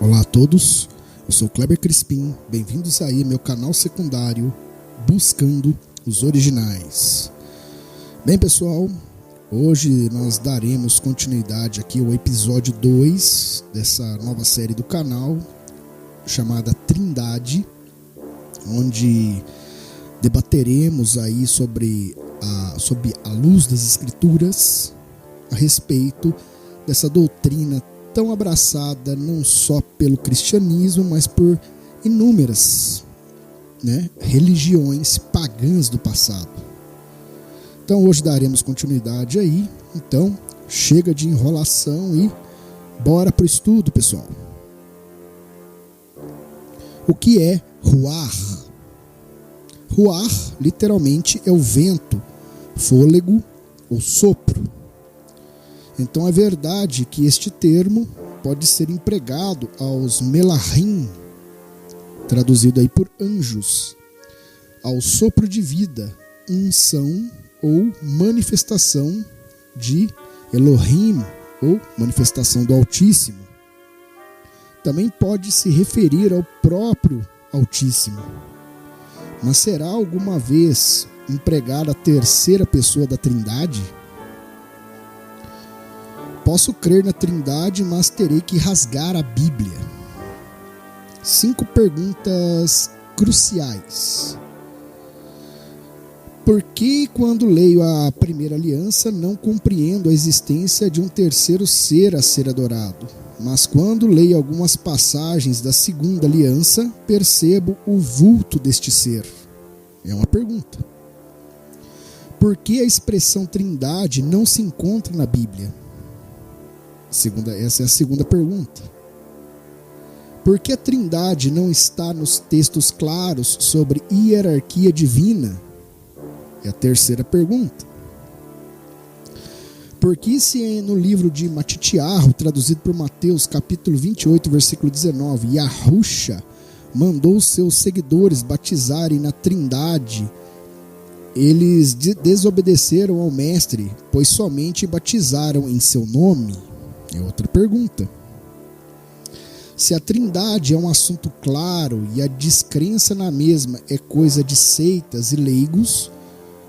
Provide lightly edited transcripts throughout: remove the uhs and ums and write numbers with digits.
Olá a todos, eu sou Kleber Crispim, bem-vindos aí ao meu canal secundário Buscando os Originais. Bem pessoal, hoje nós daremos continuidade aqui ao episódio 2 dessa nova série do canal, chamada Trindade, onde debateremos aí sobre a luz das Escrituras a respeito dessa doutrina tão abraçada não só pelo cristianismo, mas por inúmeras religiões pagãs do passado. Então hoje daremos continuidade aí. Então chega de enrolação e bora pro estudo, pessoal. O que é ruar? Ruar literalmente é o vento, fôlego ou sopro. Então é verdade que este termo pode ser empregado aos melahim, traduzido aí por anjos, ao sopro de vida, unção ou manifestação de Elohim, ou manifestação do Altíssimo. Também pode se referir ao próprio Altíssimo. Mas será alguma vez empregada a terceira pessoa da Trindade? Posso crer na Trindade, mas terei que rasgar a Bíblia. 5 perguntas cruciais. Por que, quando leio a primeira aliança, não compreendo a existência de um terceiro ser a ser adorado? Mas quando leio algumas passagens da segunda aliança, percebo o vulto deste ser? É uma pergunta. Por que a expressão Trindade não se encontra na Bíblia? Essa é a segunda pergunta. Por que a Trindade não está nos textos claros sobre hierarquia divina? É a terceira pergunta. Por que se no livro de Matitiarro, traduzido por Mateus, capítulo 28, versículo 19, Yahusha mandou seus seguidores batizarem na Trindade, eles desobedeceram ao Mestre, pois somente batizaram em seu nome? É outra pergunta. Se a Trindade é um assunto claro e a descrença na mesma é coisa de seitas e leigos,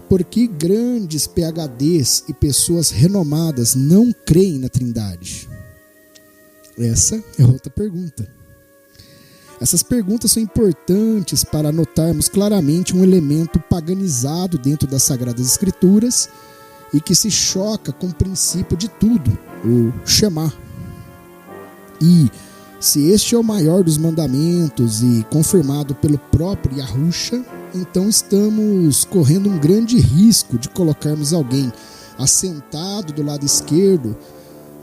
por que grandes PhDs e pessoas renomadas não creem na Trindade? Essa é outra pergunta. Essas perguntas são importantes para notarmos claramente um elemento paganizado dentro das Sagradas Escrituras e que se choca com o princípio de tudo, o Shema. E se este é o maior dos mandamentos e confirmado pelo próprio Yahusha, então estamos correndo um grande risco de colocarmos alguém assentado do lado esquerdo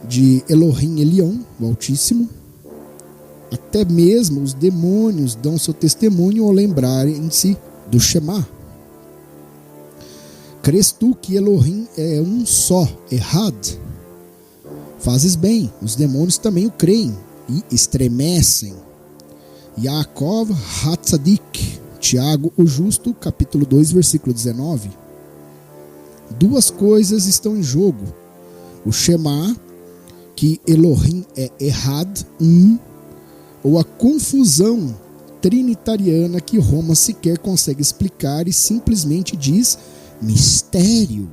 de Elohim Elion, o Altíssimo. Até mesmo os demônios dão seu testemunho ao lembrarem-se do Shema. Crês tu que Elohim é um só, Errad? Fazes bem, os demônios também o creem e estremecem. Yaakov Hatzadik, Tiago o Justo, capítulo 2, versículo 19. Duas coisas estão em jogo. O Shema, que Elohim é Errad, ou a confusão trinitariana que Roma sequer consegue explicar e simplesmente diz mistério.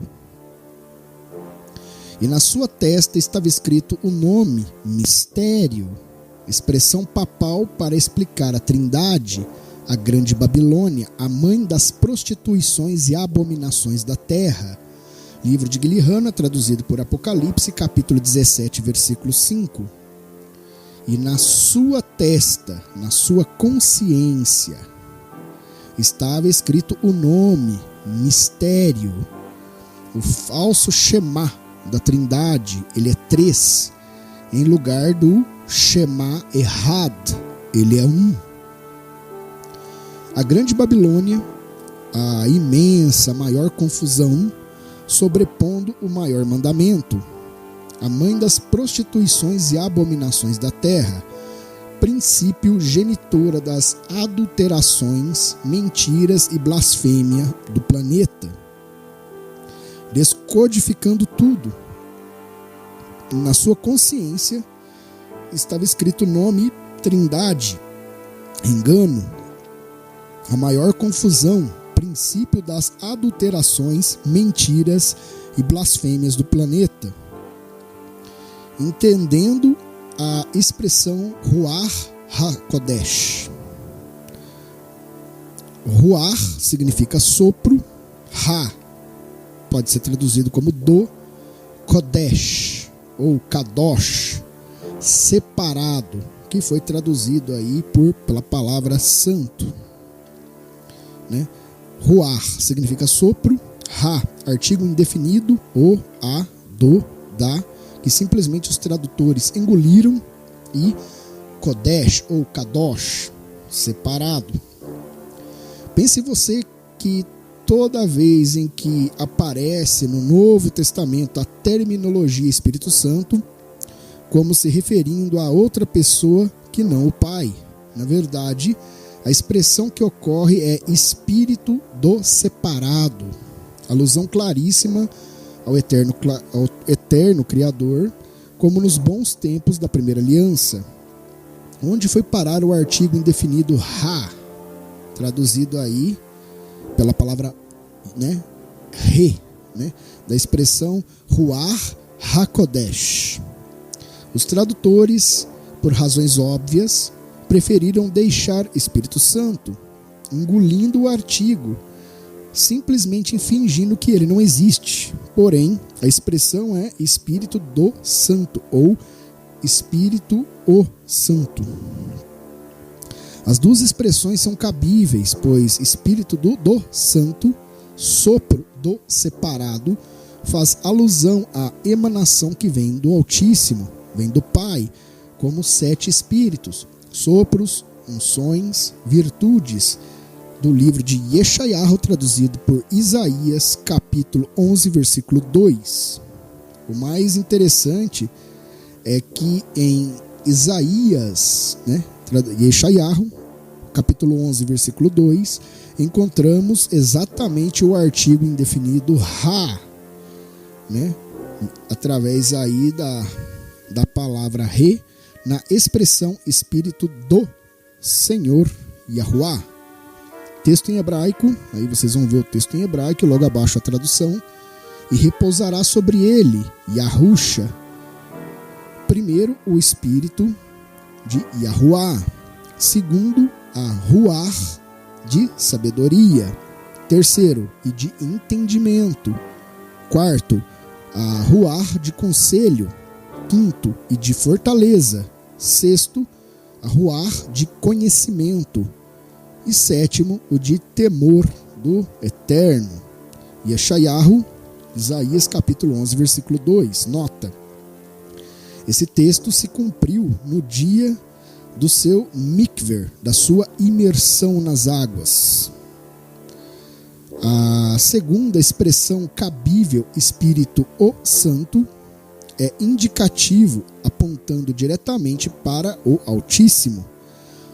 E na sua testa estava escrito o nome mistério, expressão papal para explicar a Trindade, a grande Babilônia, a mãe das prostituições e abominações da terra. Livro de Guilherme, traduzido por Apocalipse, capítulo 17, versículo 5. E na sua testa, na sua consciência, estava escrito o nome mistério. O falso Shema da Trindade, ele é 3, em lugar do Shema Errad, ele é 1. A grande Babilônia, a imensa, maior confusão, sobrepondo o maior mandamento, a mãe das prostituições e abominações da terra, princípio genitora das adulterações, mentiras e blasfêmia do planeta. Descodificando tudo. Na sua consciência estava escrito o nome trindade, engano, a maior confusão, princípio das adulterações, mentiras e blasfêmias do planeta. Entendendo a expressão Ruach HaKodesh. Ruach significa sopro, Ha pode ser traduzido como do, Kodesh ou Kadosh, separado, que foi traduzido aí pela palavra santo, né? Ruach significa sopro, Ha, artigo indefinido, o, a, do, da, que simplesmente os tradutores engoliram, e Kodesh ou Kadosh, separado. Pense você que toda vez em que aparece no Novo Testamento a terminologia Espírito Santo, como se referindo a outra pessoa que não o Pai. Na verdade, a expressão que ocorre é Espírito do separado, alusão claríssima ao eterno Criador, como nos bons tempos da primeira aliança. Onde foi parar o artigo indefinido Ha, traduzido aí pela palavra, né, Re, né, da expressão Ruach HaKodesh. Os tradutores, por razões óbvias, preferiram deixar Espírito Santo, engolindo o artigo, simplesmente fingindo que ele não existe. Porém, a expressão é Espírito do Santo ou Espírito o Santo. As duas expressões são cabíveis, pois Espírito do Santo, sopro do separado, faz alusão à emanação que vem do Altíssimo, vem do Pai, como 7 espíritos, sopros, unções, virtudes, do livro de Yeshayahu, traduzido por Isaías, capítulo 11, versículo 2. O mais interessante é que em Isaías, né, Yeshayahu, capítulo 11, versículo 2, encontramos exatamente o artigo indefinido Ha, né, através aí da palavra Re, na expressão Espírito do Senhor Yahuwah. Texto em hebraico, aí vocês vão ver o texto em hebraico, logo abaixo a tradução, e repousará sobre ele, Yahusha, primeiro o Espírito de Yahuwah, segundo a Ruach de sabedoria, terceiro e de entendimento, quarto a Ruach de conselho, quinto e de fortaleza, sexto a Ruach de conhecimento, e sétimo, o de temor do Eterno. Yeshayahu, Isaías capítulo 11, versículo 2. Nota: esse texto se cumpriu no dia do seu mikver, da sua imersão nas águas. A segunda expressão cabível, Espírito o Santo, é indicativo, apontando diretamente para o Altíssimo.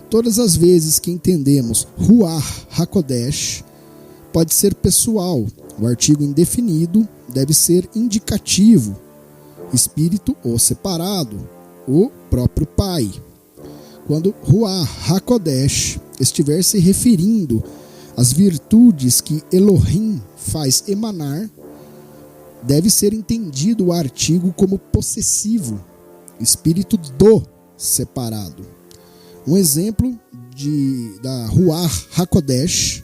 Todas as vezes que entendemos Ruach HaKodesh, pode ser pessoal. O artigo indefinido deve ser indicativo. Espírito ou separado, o próprio Pai. Quando Ruach HaKodesh estiver se referindo às virtudes que Elohim faz emanar, deve ser entendido o artigo como possessivo, Espírito do separado. Um exemplo da Ruach HaKodesh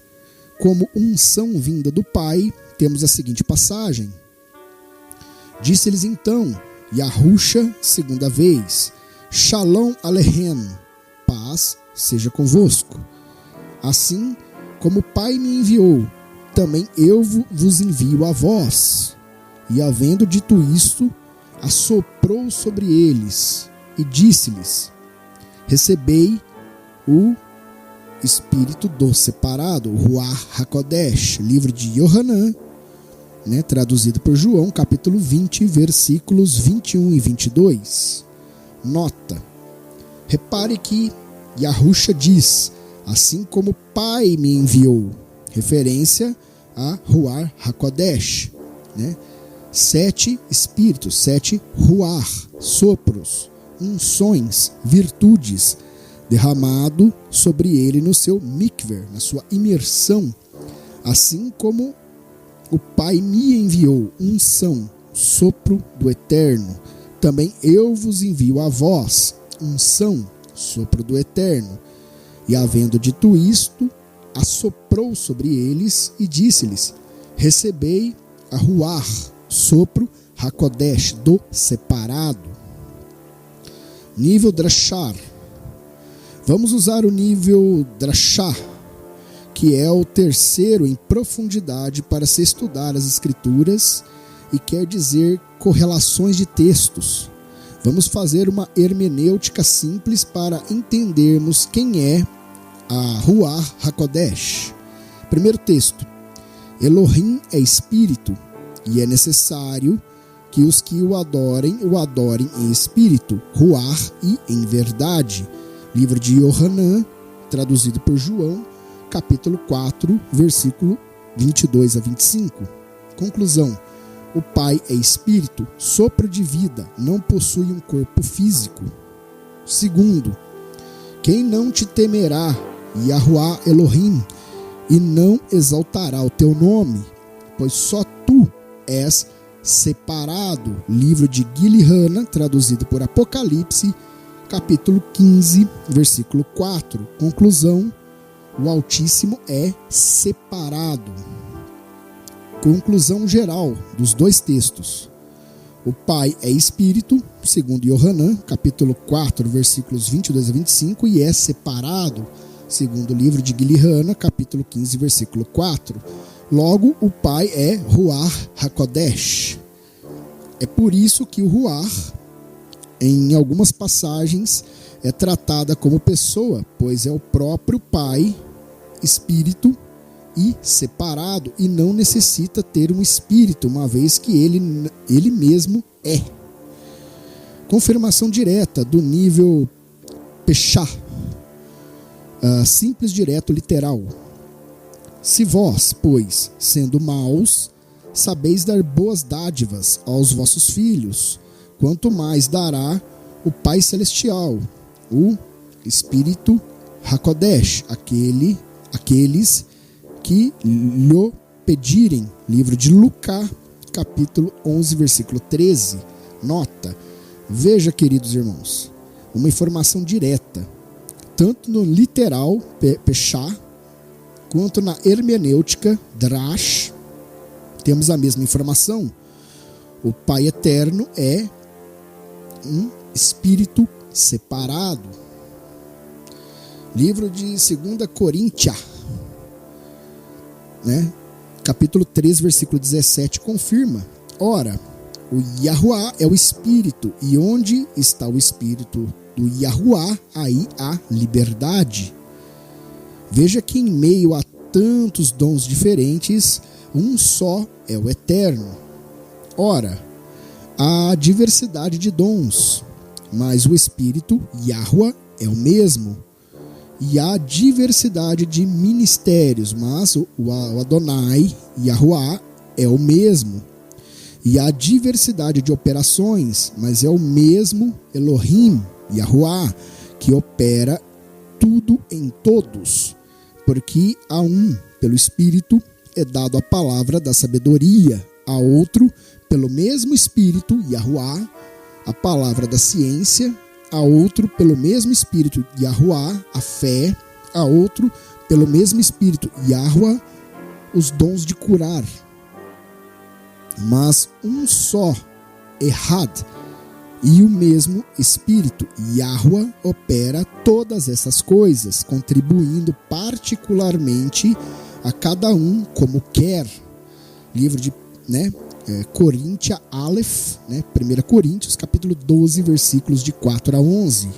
como unção vinda do Pai, temos a seguinte passagem: disse-lhes então Yahusha segunda vez, Shalom Aleichem, paz seja convosco. Assim como o Pai me enviou, também eu vos envio a vós. E havendo dito isto, assoprou sobre eles e disse-lhes: recebei o Espírito do separado, o Ruach HaKodesh, livro de Yohanan, né, traduzido por João, capítulo 20, versículos 21 e 22. Nota: repare que Yahusha diz, assim como o Pai me enviou, referência a Ruach HaKodesh, né? 7 espíritos, 7 Ruach, sopros, unções, virtudes, derramado sobre ele no seu mikver, na sua imersão, assim como o Pai me enviou unção, sopro do Eterno, também eu vos envio a vós unção, sopro do Eterno. E havendo dito isto, assoprou sobre eles e disse-lhes: recebei a ruar, sopro Hakodesh, do separado. Nível Drashar. Vamos usar o nível Drashar, que é o terceiro em profundidade para se estudar as escrituras e quer dizer correlações de textos. Vamos fazer uma hermenêutica simples para entendermos quem é a Ruach HaKodesh. Primeiro texto. Elohim é espírito, e é necessário que os que o adorem em espírito, Ruach, e em verdade. Livro de Yohanan, traduzido por João, capítulo 4, versículo 22 a 25. Conclusão. O Pai é espírito, sopro de vida, não possui um corpo físico. Segundo, quem não te temerá, Yahuwah Elohim, e não exaltará o teu nome, pois só tu és separado. Livro de Gilihana, traduzido por Apocalipse, capítulo 15, versículo 4. Conclusão, o Altíssimo é separado. Conclusão geral dos dois textos. O Pai é espírito, segundo Yohanan, capítulo 4, versículos 22 a 25, e é separado, segundo o livro de Gilihana, capítulo 15, versículo 4. Logo, o Pai é Ruach HaKodesh. É por isso que o Ruach, em algumas passagens, é tratada como pessoa, pois é o próprio Pai, espírito e separado, e não necessita ter um espírito, uma vez que ele mesmo é. Confirmação direta do nível Peshá. Simples, direto, literal. Se vós, pois, sendo maus, sabeis dar boas dádivas aos vossos filhos, quanto mais dará o Pai Celestial, o Espírito HaKodesh, aqueles que lhe pedirem. Livro de Lucas, capítulo 11, versículo 13. Nota. Veja, queridos irmãos, uma informação direta, tanto no literal, Peshá, quanto na hermenêutica, Drash, temos a mesma informação. O Pai Eterno é um espírito separado. Livro de 2 Coríntios, capítulo 3, versículo 17, confirma. Ora, o Yahuwah é o Espírito, e onde está o Espírito do Yahuwah, aí há liberdade. Veja que em meio a tantos dons diferentes, um só é o Eterno. Ora, há diversidade de dons, mas o Espírito, Yahuwah, é o mesmo. E há diversidade de ministérios, mas o Adonai, Yahuwah, é o mesmo. E há diversidade de operações, mas é o mesmo Elohim, Yahuwah, que opera tudo em todos. Porque a um, pelo Espírito, é dado a palavra da sabedoria, a outro, pelo mesmo Espírito, Yahuwah, a palavra da ciência, a outro, pelo mesmo Espírito, Yahuwah, a fé, a outro, pelo mesmo Espírito, Yahuwah, os dons de curar. Mas um só, Ehad, e o mesmo Espírito, Yahuwah, opera todas essas coisas, contribuindo particularmente a cada um como quer. Livro de Coríntia Aleph, 1 Coríntios, capítulo 12, versículos de 4 a 11.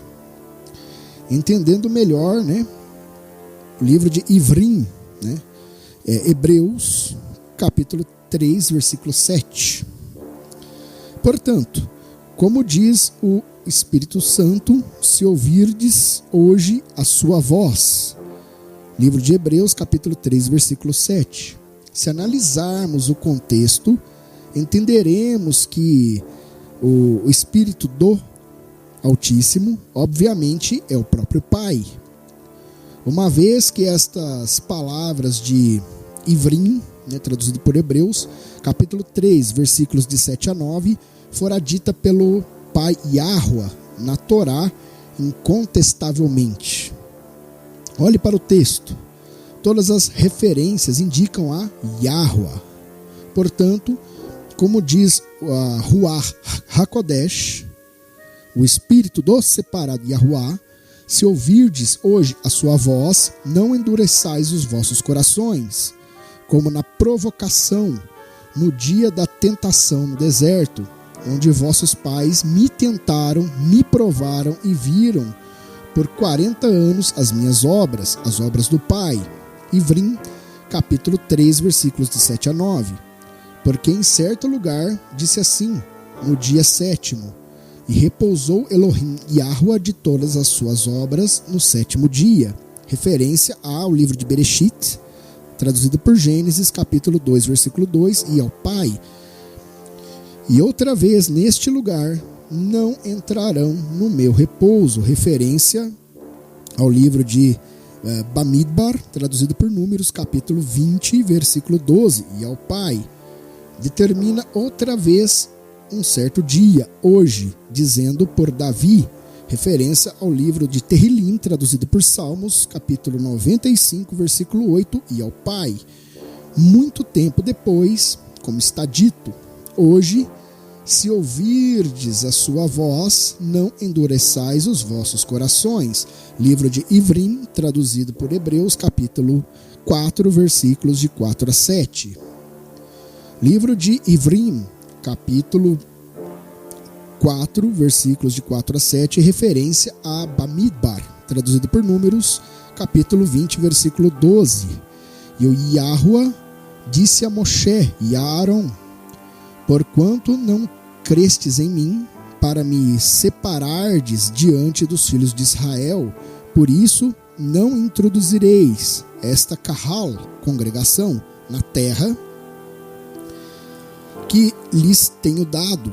Entendendo melhor, o livro de Ivrim, Hebreus, capítulo 3, versículo 7. Portanto, como diz o Espírito Santo, se ouvirdes hoje a sua voz. Livro de Hebreus, capítulo 3, versículo 7. Se analisarmos o contexto, entenderemos que o Espírito do Altíssimo, obviamente, é o próprio Pai. Uma vez que estas palavras de Ivrim, traduzido por Hebreus, capítulo 3, versículos de 7 a 9, fora dita pelo Pai Yahuwah na Torá incontestavelmente. Olhe para o texto. Todas as referências indicam a Yahuwah. Portanto, como diz a Ruach HaKodesh, o Espírito do separado Yahuwah, se ouvirdes hoje a sua voz, não endureçais os vossos corações, como na provocação, no dia da tentação no deserto, onde vossos pais me tentaram, me provaram e viram por 40 anos as minhas obras, as obras do Pai. Ivrim, capítulo 3, versículos de 7 a 9. Porque em certo lugar disse assim, no dia 7º, e repousou Elohim Yahuwah de todas as suas obras no 7º dia. Referência ao livro de Bereshit, traduzido por Gênesis, capítulo 2, versículo 2, e ao Pai. E outra vez neste lugar não entrarão no meu repouso. Referência ao livro de Bamidbar, traduzido por Números, capítulo 20, versículo 12, e ao Pai. Determina outra vez um certo dia, hoje, dizendo por Davi, referência ao livro de Terrilim, traduzido por Salmos, capítulo 95, versículo 8, e ao Pai. Muito tempo depois, como está dito, hoje, se ouvirdes a sua voz, não endureçais os vossos corações. Livro de Ivrim, traduzido por Hebreus, capítulo 4, versículos de 4 a 7. Livro de Ivrim, capítulo 4, versículos de 4 a 7, referência a Bamidbar, traduzido por Números, capítulo 20, versículo 12. E o Yahuwah disse a Moshe e a Aaron, porquanto não crestes em mim, para me separardes diante dos filhos de Israel, por isso não introduzireis esta Kahal, congregação, na terra que lhes tenho dado.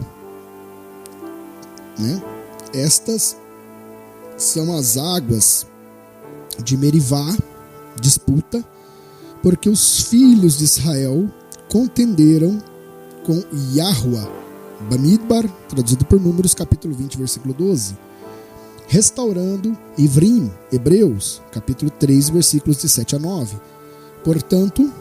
Estas são as águas de Merivá, disputa, porque os filhos de Israel contenderam com Yahuwah. Bamidbar, traduzido por Números, capítulo 20, versículo 12. Restaurando Ivrim, Hebreus, capítulo 3, versículos de 7 a 9. Portanto,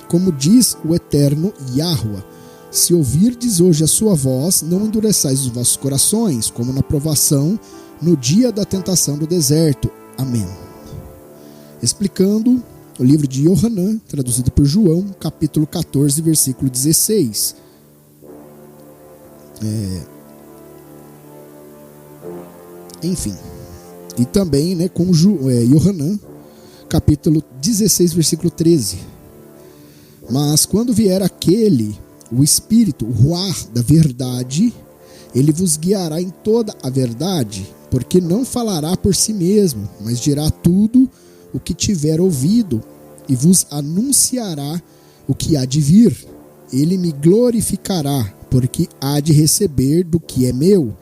como diz o eterno Yahuwah, se ouvirdes hoje a sua voz, não endureçais os vossos corações, como na provação, no dia da tentação do deserto. Amém. Explicando o livro de Yohanan, traduzido por João, capítulo 14, versículo 16. Enfim. E também com Yohanan, capítulo 16, versículo 13. Mas quando vier aquele, o Espírito, o Ruach da verdade, ele vos guiará em toda a verdade, porque não falará por si mesmo, mas dirá tudo o que tiver ouvido, e vos anunciará o que há de vir. Ele me glorificará, porque há de receber do que é meu,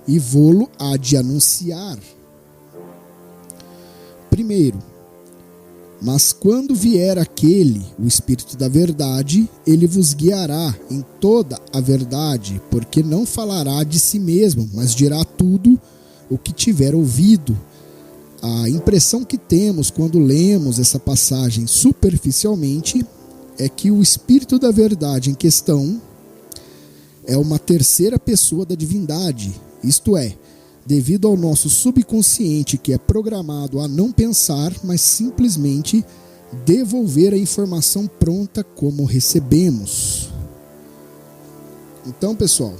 e vô-lo há de anunciar. Primeiro, mas quando vier aquele, o Espírito da verdade, ele vos guiará em toda a verdade, porque não falará de si mesmo, mas dirá tudo o que tiver ouvido. A impressão que temos quando lemos essa passagem superficialmente é que o Espírito da verdade em questão é uma terceira pessoa da divindade, isto é, devido ao nosso subconsciente que é programado a não pensar, mas simplesmente devolver a informação pronta como recebemos. Então, pessoal,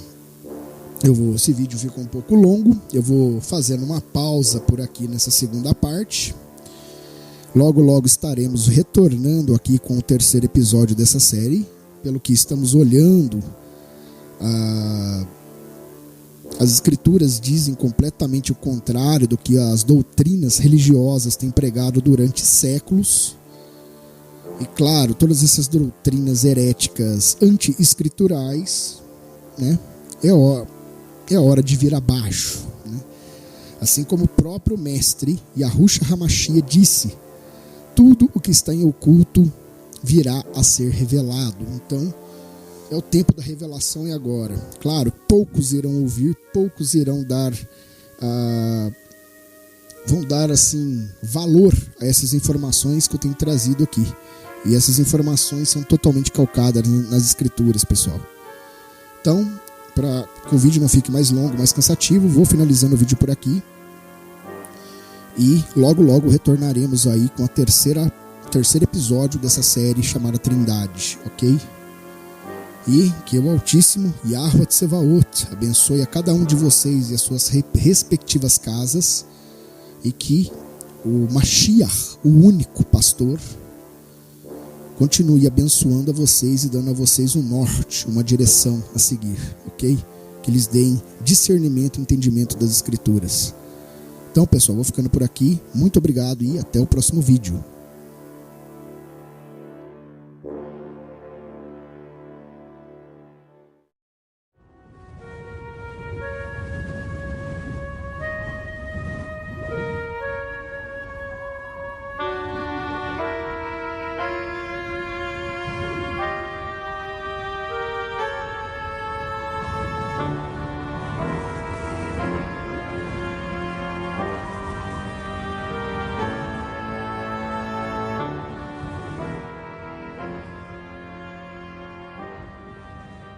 esse vídeo ficou um pouco longo, eu vou fazendo uma pausa por aqui nessa segunda parte. Logo, logo estaremos retornando aqui com o terceiro episódio dessa série, pelo que estamos olhando as escrituras dizem completamente o contrário do que as doutrinas religiosas têm pregado durante séculos. E claro, todas essas doutrinas heréticas anti-escriturais, é hora de vir abaixo. Assim como o próprio mestre Yahushua HaMashiach disse, tudo o que está em oculto virá a ser revelado. Então, é o tempo da revelação e agora. Claro, poucos irão ouvir, poucos irão dar assim valor a essas informações que eu tenho trazido aqui. E essas informações são totalmente calcadas nas escrituras, pessoal. Então, para que o vídeo não fique mais longo, mais cansativo, vou finalizando o vídeo por aqui. E logo logo retornaremos aí com o terceiro episódio dessa série chamada Trindade, ok? E que o Altíssimo Yahuwah Tsevaot abençoe a cada um de vocês e as suas respectivas casas, e que o Mashiach, o único pastor, continue abençoando a vocês e dando a vocês um norte, uma direção a seguir, ok? Que lhes deem discernimento e entendimento das escrituras. Então, pessoal, vou ficando por aqui. Muito obrigado e até o próximo vídeo.